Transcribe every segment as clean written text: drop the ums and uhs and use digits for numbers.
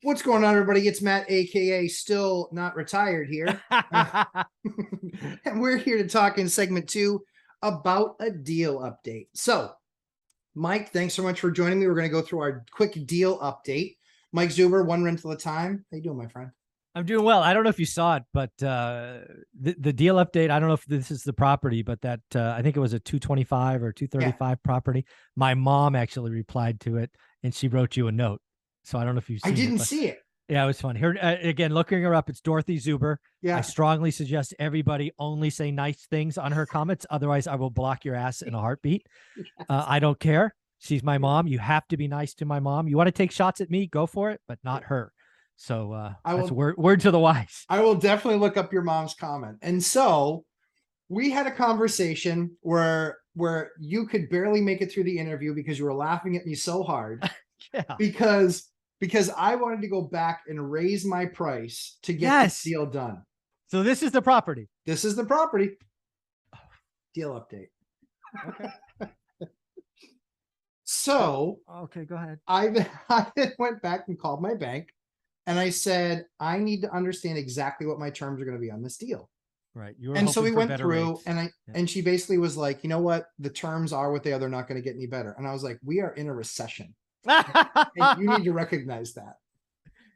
What's going on, everybody? It's Matt, aka still not retired here. And we're here to talk in segment 2 about a deal update. So, Mike, thanks so much for joining me. We're going to go through our quick deal update. Mike Zuber, one rental at a time. How you doing, my friend? I'm doing well. I don't know if you saw it, but the deal update, I don't know if this is the property, but that I think it was a 225 or 235 property. My mom actually replied to it, and she wrote you a note. So I don't know if you've seen it. I didn't see it. Yeah, it was fun. Here again, looking her up, it's Dorothy Zuber. Yeah. I strongly suggest everybody only say nice things on her comments. Otherwise, I will block your ass in a heartbeat. Yes. I don't care. She's my mom. You have to be nice to my mom. You want to take shots at me, go for it, but not her. So that's word to the wise. I will definitely look up your mom's comment. And so we had a conversation where you could barely make it through the interview because you were laughing at me so hard. Yeah. Because I wanted to go back and raise my price to get this deal done. So this is the property. This is the property. Deal update. Okay. So okay, go ahead. I went back and called my bank. And I said, I need to understand exactly what my terms are going to be on this deal. Right. And so we went through and she basically was like, you know what? The terms are what they are. They're not going to get any better. And I was like, we are in a recession. And you need to recognize that.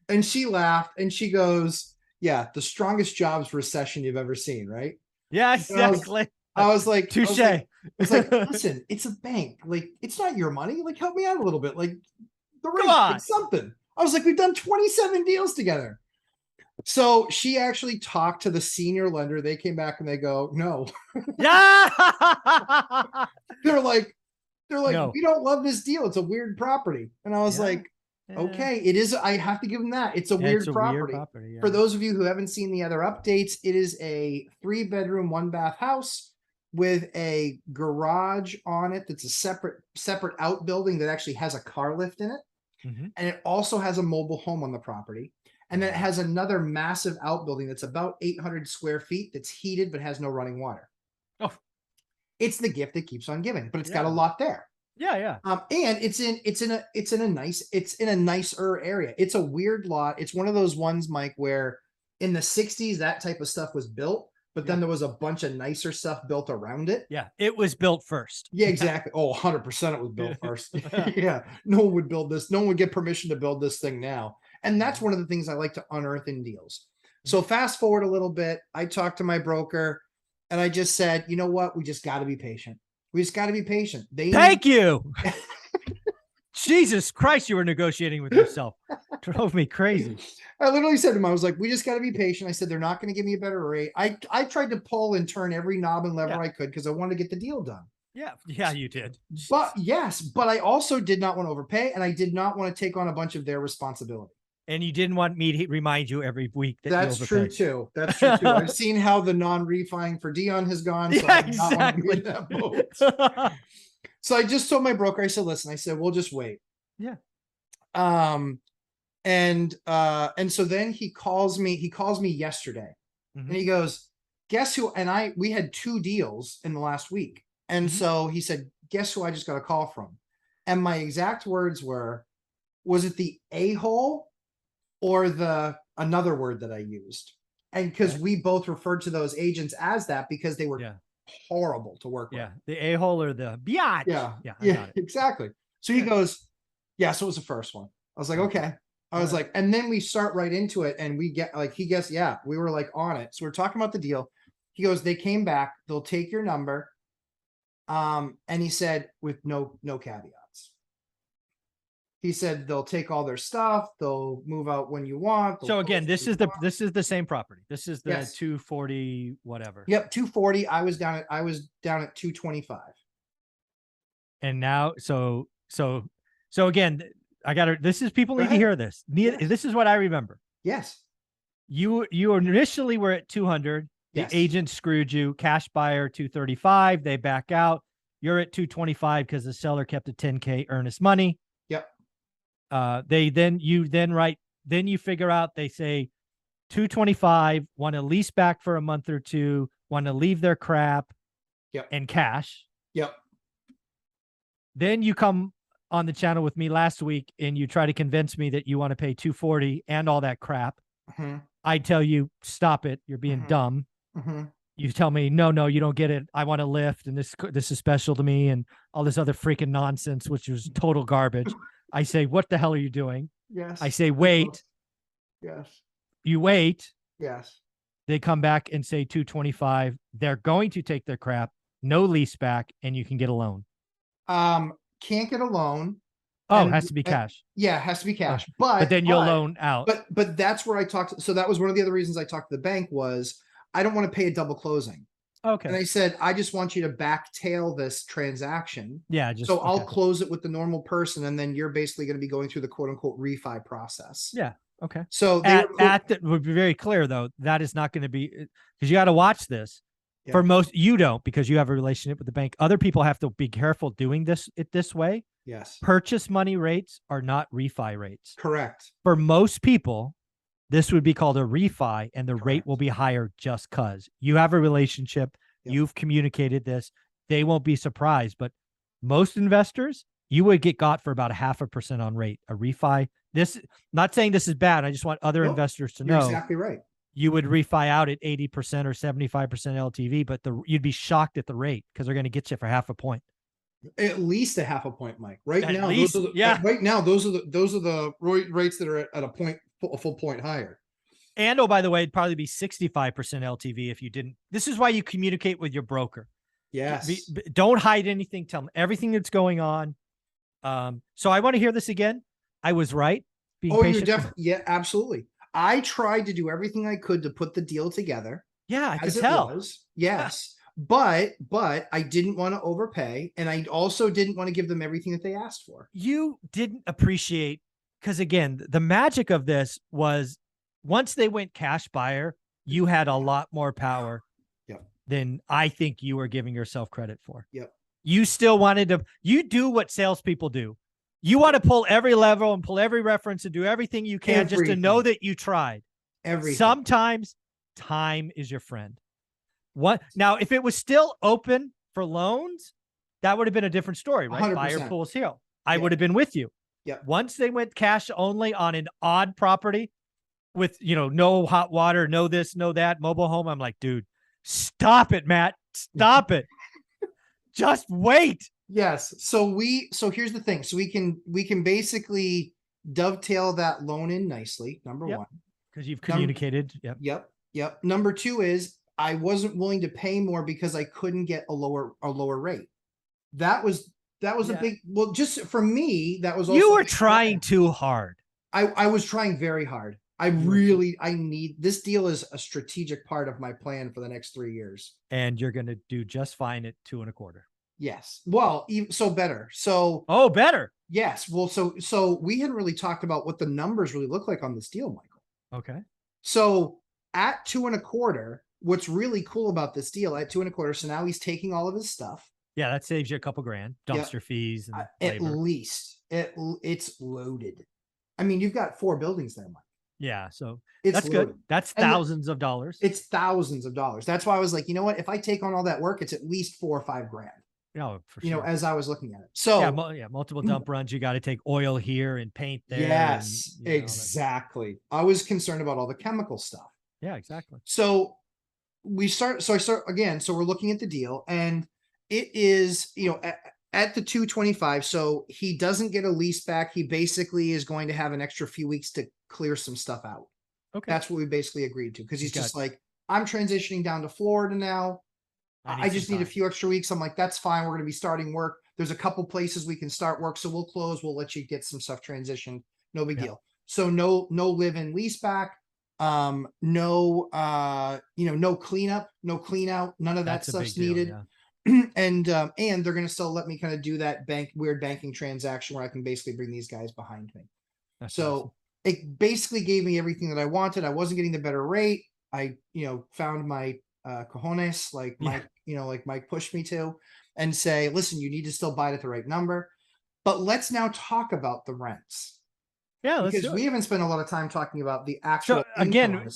And she laughed and she goes, yeah, the strongest jobs recession you've ever seen. Right. Yeah, exactly. I was like, touche. It's like, listen, it's a bank. Like, it's not your money. Like, help me out a little bit. Like the rate, something. I was like, we've done 27 deals together. So she actually talked to the senior lender. They came back and they go, no. Yeah. They're like, no. We don't love this deal. It's a weird property. And I was like, okay, it is. I have to give them that. It's a weird property. For those of you who haven't seen the other updates, it is a 3-bedroom, 1-bath house with a garage on it. That's a separate outbuilding that actually has a car lift in it. Mm-hmm. And it also has a mobile home on the property. And then it has another massive outbuilding that's about 800 square feet that's heated but has no running water. Oh, it's the gift that keeps on giving, but it's got a lot there. Yeah, yeah. And it's in a nicer area. It's a weird lot. It's one of those ones, Mike, where in the 60s that type of stuff was built, but then there was a bunch of nicer stuff built around it. Yeah, it was built first. Yeah, exactly. Oh, 100% it was built first. Yeah, no one would build this. No one would get permission to build this thing now. And that's one of the things I like to unearth in deals. So fast forward a little bit. I talked to my broker and I just said, you know what? We just got to be patient. We just got to be patient. Thank you. Jesus Christ, you were negotiating with yourself. Drove me crazy. I literally said to him, I was like, we just got to be patient. I said, they're not going to give me a better rate. I tried to pull and turn every knob and lever I could because I wanted to get the deal done. Yeah, you did. But I also did not want to overpay and I did not want to take on a bunch of their responsibility. And you didn't want me to remind you every week that that's true too. That's true too. I've seen how the non-refining for Dion has gone. So yeah, exactly. That boat. So I just told my broker, I said, listen, I said, we'll just wait. Yeah. And so then he calls me yesterday and he goes, guess who? And we had 2 deals in the last week. And so he said, guess who I just got a call from? And my exact words were, was it the a-hole or another word that I used? And because we both referred to those agents as that because they were horrible to work with. Yeah, the a-hole or the biatch. Yeah, exactly. So he goes, so it was the first one. I was like, okay. I was like, and then we start right into it and we get like, he guessed, we were like on it. So we're talking about the deal. He goes, they came back, they'll take your number. And he said, with no caveats. He said they'll take all their stuff, they'll move out when you want. So again, this is the same property. This is the 240 whatever. Yep, 240. I was down at 225. And now so again, this is people need to hear this. This is what I remember. Yes. You initially were at 200. The agent screwed you. Cash buyer 235. They back out. You're at 225 because the seller kept a 10K earnest money. Yep. Then you figure out they say 225, want to lease back for a month or 2, want to leave their crap and cash. Yep. Then you come on the channel with me last week and you try to convince me that you want to pay 240 and all that crap, I tell you, stop it. You're being dumb. You tell me, no, you don't get it. I want to lift, and this is special to me, and all this other freaking nonsense, which was total garbage. I say, what the hell are you doing? Yes. I say, wait. Yes. You wait. Yes. They come back and say 225. They're going to take their crap, no lease back, and you can get a loan. Can't get a loan. Oh, it has to be cash. Yeah, it has to be cash. Oh, but then you'll loan out. But that's where I talked. So that was one of the other reasons I talked to the bank was I don't want to pay a double closing. Okay. And I said, I just want you to backtail this transaction. Yeah. So I'll close it with the normal person, and then you're basically going to be going through the quote unquote refi process. Yeah. Okay. So would be very clear though, that is not going to be, because you got to watch this. Yeah. For most, you don't, because you have a relationship with the bank. Other people have to be careful doing this way. Yes. Purchase money rates are not refi rates. Correct. For most people, this would be called a refi, and the rate will be higher just because you have a relationship. Yep. You've communicated this. They won't be surprised. But most investors, you would get got for about 0.5% on rate. A refi. This, not saying this is bad. I just want other investors to know. You're exactly right. You would refi out at 80% or 75% LTV, but you'd be shocked at the rate because they're going to get you for 0.5 point. At least 0.5 point, Mike. Right now, those are the rates that are at a full point higher. And by the way, it'd probably be 65% LTV if you didn't. This is why you communicate with your broker. Yes. Don't hide anything. Tell them everything that's going on. So I want to hear this again. I was right. Being patient. You're definitely, yeah, absolutely. I tried to do everything I could to put the deal together. Yeah, I could tell. Yes. But I didn't want to overpay, and I also didn't want to give them everything that they asked for. You didn't appreciate, because again, the magic of this was once they went cash buyer, you had a lot more power than I think you were giving yourself credit for. Yep. You still wanted to, you do what salespeople do. You want to pull every level and pull every reference and do everything you can just to know that you tried. Everything. Sometimes time is your friend. What now, if it was still open for loans, that would have been a different story, right? 100%. Buyer pools here. I would have been with you. Yeah. Once they went cash only on an odd property with, no hot water, no this, no that, mobile home, I'm like, dude, stop it, Matt. Stop it. Just wait. Yes. So here's the thing. So we can basically dovetail that loan in nicely. Number one, because you've communicated. Yep. Number two is I wasn't willing to pay more because I couldn't get a lower rate. That was a big, well, just for me, that was also you were trying too hard. I was trying very hard. I need this deal is a strategic part of my plan for the next 3 years. And you're going to do just fine at 2.25. Yes. Well, so better. So, better. Yes. Well, so we hadn't really talked about what the numbers really look like on this deal, Michael. Okay. So at 2.25, what's really cool about this deal at 2.25. So now he's taking all of his stuff. Yeah. That saves you a couple grand, dumpster fees. And at least it's loaded. I mean, you've got 4 buildings there, Mike. Yeah. So that's good. That's thousands of dollars. It's thousands of dollars. That's why I was like, you know what? If I take on all that work, it's at least 4 or 5 grand. No, for sure. As I was looking at it. So multiple dump runs. You got to take oil here and paint there. Yes, exactly. I was concerned about all the chemical stuff. Yeah, exactly. So I start again. So we're looking at the deal, and it is, at the 225. So he doesn't get a lease back. He basically is going to have an extra few weeks to clear some stuff out. Okay. That's what we basically agreed to. Cause he's just like, I'm transitioning down to Florida now. I just need a few extra weeks. I'm like, that's fine. We're going to be starting work. There's a couple places we can start work. So we'll close. We'll let you get some stuff transitioned. No big deal. So no live-in lease back. No cleanup, no clean out. None of that stuff's needed. And they're going to still let me kind of do that weird banking transaction where I can basically bring these guys behind me. That's awesome. It basically gave me everything that I wanted. I wasn't getting the better rate. I, found my cojones, like Mike, like Mike pushed me to, and say, listen, you need to still buy it at the right number. But let's now talk about the rents. Yeah, because we haven't spent a lot of time talking about the actual. So again,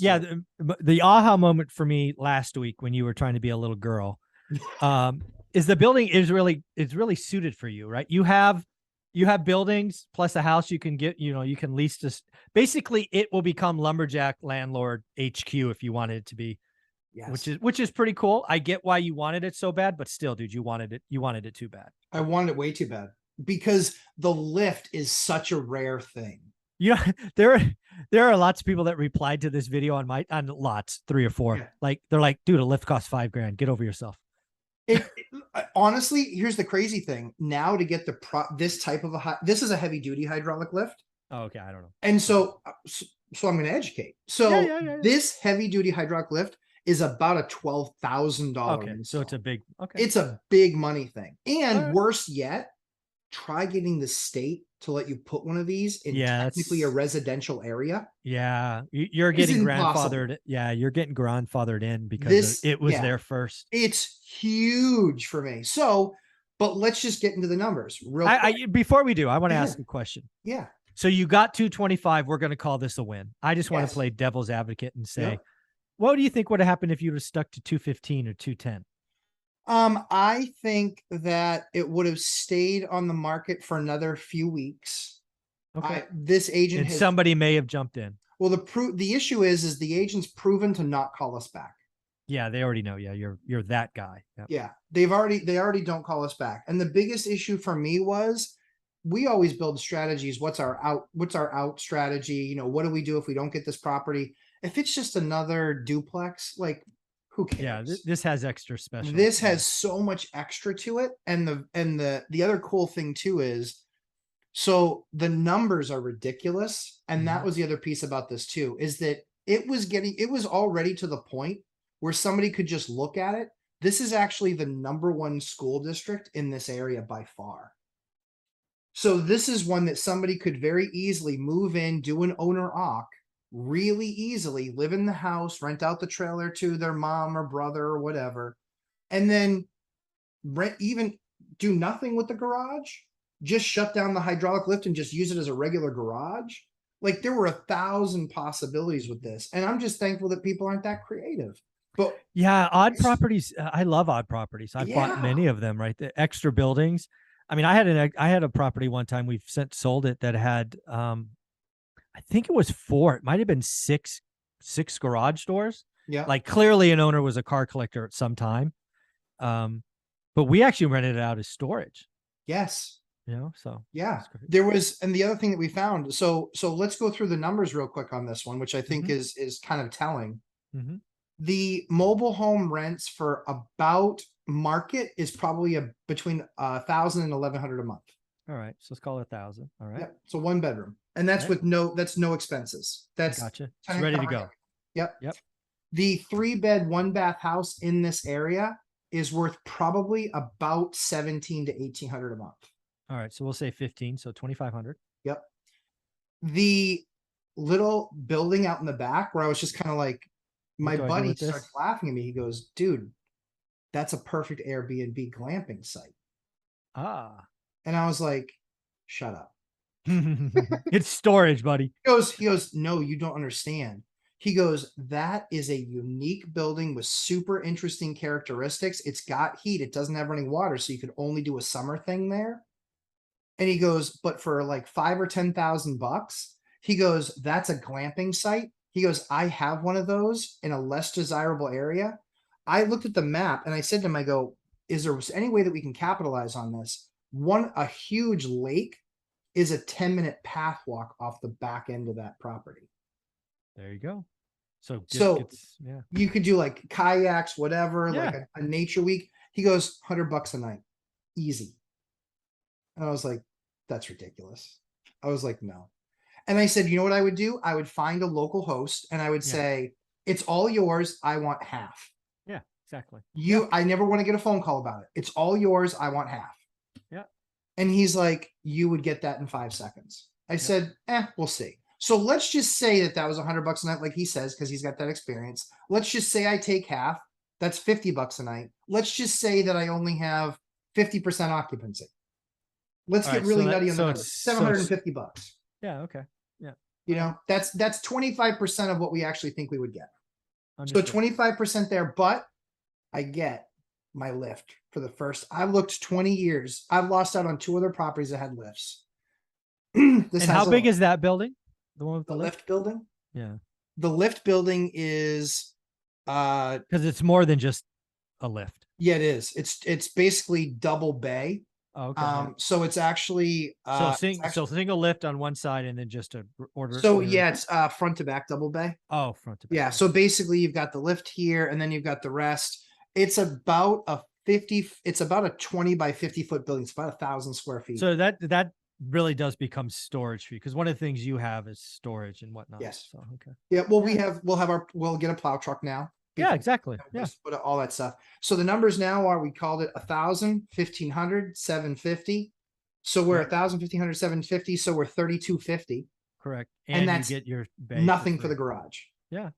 the aha moment for me last week when you were trying to be a little girl, is the building is really suited for you, right? You have you have buildings plus a house you can get, you can lease this. Basically, it will become Lumberjack Landlord HQ if you wanted it to be. Yes. Which is pretty cool. I get why you wanted it so bad, but still, dude, you wanted it too bad. I wanted it way too bad because the lift is such a rare thing. There are lots of people that replied to this video on lots, 3 or 4. Yeah. Like they're like, dude, a lift costs $5,000. Get over yourself. Honestly, here's the crazy thing. Now to get this type of this is a heavy duty hydraulic lift. Oh, okay. I don't know. And so I'm going to educate. So this heavy duty hydraulic lift is about a $12,000. Okay. So it's a big, it's a big money thing. And worse yet, try getting the state to let you put one of these in technically a residential area. Yeah. You're getting grandfathered. Yeah. You're getting grandfathered in because it was there first. It's huge for me. So, but let's just get into the numbers real quick. Before we do, I want to ask a question. Yeah. So you got 225. We're going to call this a win. I just want to play devil's advocate and say, what do you think would have happened if you would have stuck to 215 or 210? I think that it would have stayed on the market for another few weeks. Okay. This agent somebody may have jumped in. Well, the issue is the agent's proven to not call us back. Yeah, they already know. Yeah, you're that guy. Yep. Yeah, they already don't call us back. And the biggest issue for me was we always build strategies. What's our out strategy? What do we do if we don't get this property? If it's just another duplex, like, who cares? Yeah, this has extra special. This has so much extra to it. And the other cool thing too is, so the numbers are ridiculous. And that was the other piece about this too, is that it was already to the point where somebody could just look at it. This is actually the #1 school district in this area by far. So this is one that somebody could very easily move in, do an owner occ, really easily live in the house, rent out the trailer to their mom or brother or whatever, and then even do nothing with the garage, just shut down the hydraulic lift and just use it as a regular garage. Like, there were 1,000 possibilities with this. And I'm just thankful that people aren't that creative. But yeah, odd properties. I love odd properties. I've bought many of them, right? The extra buildings. I mean, I had a property one time we've since sold it that had, I think it was 4. It might've been six garage doors. Yeah. Like, clearly an owner was a car collector at some time. But we actually rented it out as storage. Yes. So yeah, there was, and the other thing that we found, so let's go through the numbers real quick on this one, which I think is kind of telling. The mobile home rents for about market is probably between 1,000 and 1,100 a month. All right, so let's call it 1,000. All right. Yep. So 1 bedroom, and that's with no expenses. That's gotcha. It's ready to go. Yep. The 3-bed 1-bath house in this area is worth probably about 1,700 to 1,800 a month. All right, so we'll say 15, so 2,500. Yep. The little building out in the back where I was just kind of like, my buddy starts laughing at me. He goes, dude, that's a perfect Airbnb glamping site. Ah. And I was like, shut up. It's storage, buddy. He goes, no, you don't understand. He goes, that is a unique building with super interesting characteristics. It's got heat. It doesn't have running water, so you could only do a summer thing there. And he goes, but for like $5,000 or $10,000, he goes, that's a glamping site. He goes, I have one of those in a less desirable area. I looked at the map and I said to him, I go, is there any way that we can capitalize on this? A huge lake is a 10-minute path walk off the back end of that property. There you go. So you could do like kayaks, whatever, like a nature week. He goes, $100 a night, easy. And I was like, that's ridiculous. I was like, no. And I said, you know what I would do? I would find a local host and I would say, it's all yours. I want half. Yeah, exactly. I never want to get a phone call about it. It's all yours. I want half. Yeah. And he's like, you would get that in 5 seconds. I said, we'll see. So let's just say that was $100 a night, like he says, because he's got that experience. Let's just say I take half. That's $50 a night. Let's just say that I only have 50% occupancy. Let's get really nutty on the numbers. $750. Yeah. Okay. Yeah. You know, that's 25% of what we actually think we would get. Understood. So 25% there, but I get my lift for the first. I've looked 20 years. I've lost out on 2 other properties that had lifts. This And has how big is that building? The one with the the lift? lift building? Yeah. The lift building is, Because it's more than just a lift. yeah, it is. It's basically double bay. Oh, okay. So it's actually, So it's actually, single lift on one side and then just a order. so yeah, it's front to back double bay. Oh, front to back. Yeah. So basically you've got the lift here and then you've got the rest. It's about a 20 by 50 foot building. It's about 1,000 square feet. So that really does become storage for you, because one of the things you have is storage and whatnot. Yes. So okay. Yeah. Well, we'll get a plow truck now. Yeah, exactly. Yeah. Just put all that stuff. So the numbers now are, we called it 1,000, 1,500, 750. So we're 1,000, 1,500, 750. So we're 3,250. Correct. And that's you get your nothing for the garage. Yeah.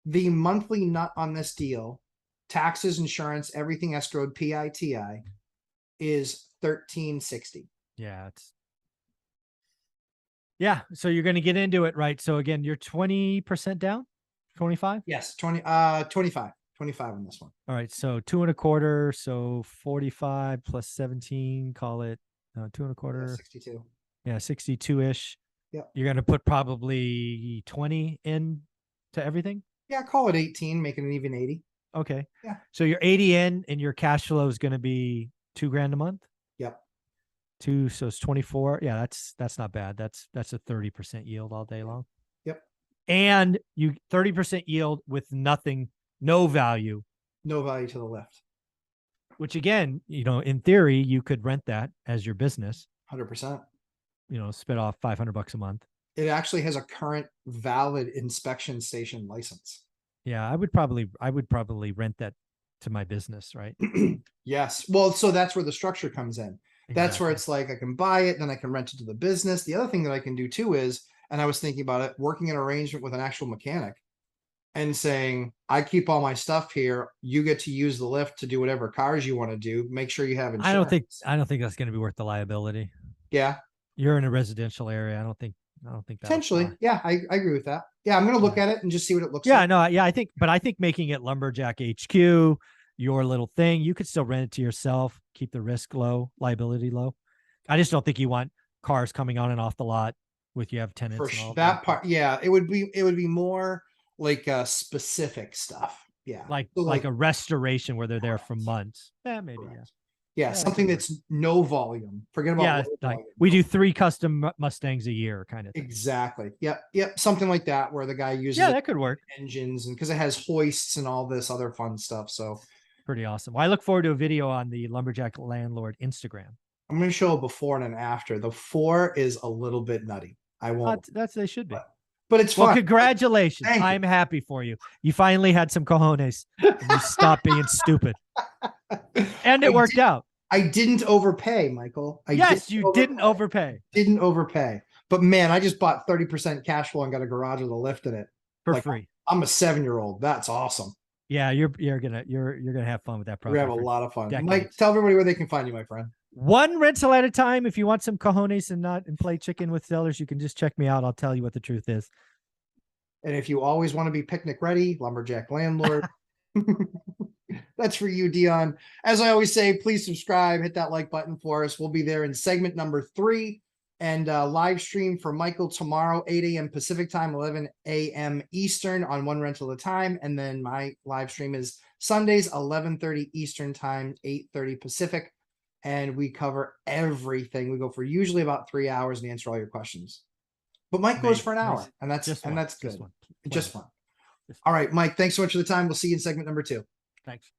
The monthly nut on this deal, taxes, insurance, everything escrowed, PITI, is 1,360. Yeah, so you're going to get into it, right? So again, you're 20% down, 25. Yes, 25 on this one. All right, so 2.25, so 45 plus 17, call it 2.25. 62. Yeah, 62-ish. Yep. You're going to put probably 20 in to everything. Yeah, call it 18, making it even 80. Okay. Yeah. So you're 80 in, and your cash flow is going to be $2,000 a month. Yep. So it's 24. Yeah, that's not bad. That's a 30% yield all day long. Yep. And you 30% yield with nothing, no value. No value to the left. Which again, in theory, you could rent that as your business. 100%. Spit off $500 a month. It actually has a current valid inspection station license. Yeah, I would probably rent that to my business, right? Yes. Well, so that's where the structure comes in. That's where it's like, I can buy it, then I can rent it to the business. The other thing that I can do too is, and I was thinking about it, working an arrangement with an actual mechanic and saying, I keep all my stuff here. You get to use the lift to do whatever cars you want to do. Make sure you have insurance. I don't think that's going to be worth the liability. Yeah. You're in a residential area. I don't think that potentially. Yeah, I agree with that. Yeah, I'm going to look at it and just see what it looks like. Yeah, no, yeah, I think making it Lumberjack HQ, your little thing, you could still rent it to yourself, keep the risk low, liability low. I just don't think you want cars coming on and off the lot with you have tenants. For that part, yeah, it would be more like specific stuff. Yeah, like a restoration where they're there for months. Yeah, maybe. Correct. Yeah, something that's no volume. Forget about we do 3 custom Mustangs a year, kind of thing. Exactly. Yep. Something like that where the guy uses that could work. Engines, and because it has hoists and all this other fun stuff. So pretty awesome. Well, I look forward to a video on the Lumberjack Landlord Instagram. I'm going to show a before and an after. The 4 is a little bit nutty. I won't. They should be. But it's fun. Well, congratulations. I'm happy for you. You finally had some cojones and you stopped being stupid. And it worked out. I didn't overpay, Michael. You didn't overpay. Didn't overpay. But man, I just bought 30% cash flow and got a garage with a lift in it. For free. I'm a 7-year-old. That's awesome. Yeah, you're gonna have fun with that project. We have a lot of fun. Decades. Mike, tell everybody where they can find you, my friend. One rental at a time. If you want some cojones and play chicken with sellers, you can just check me out. I'll tell you what the truth is. And if you always want to be picnic ready, Lumberjack Landlord. That's for you, Dion. As I always say, please subscribe, hit that like button for us. We'll be there in segment number 3 and live stream for Michael tomorrow, 8 a.m. Pacific time, 11 a.m. Eastern on One Rental at a Time. And then my live stream is Sundays, 11:30 Eastern time, 8:30 Pacific. And we cover everything. We go for usually about 3 hours and answer all your questions. But Mike goes for an hour, and that's good. Just fun. All right, Mike, thanks so much for the time. We'll see you in segment number 2. Thanks.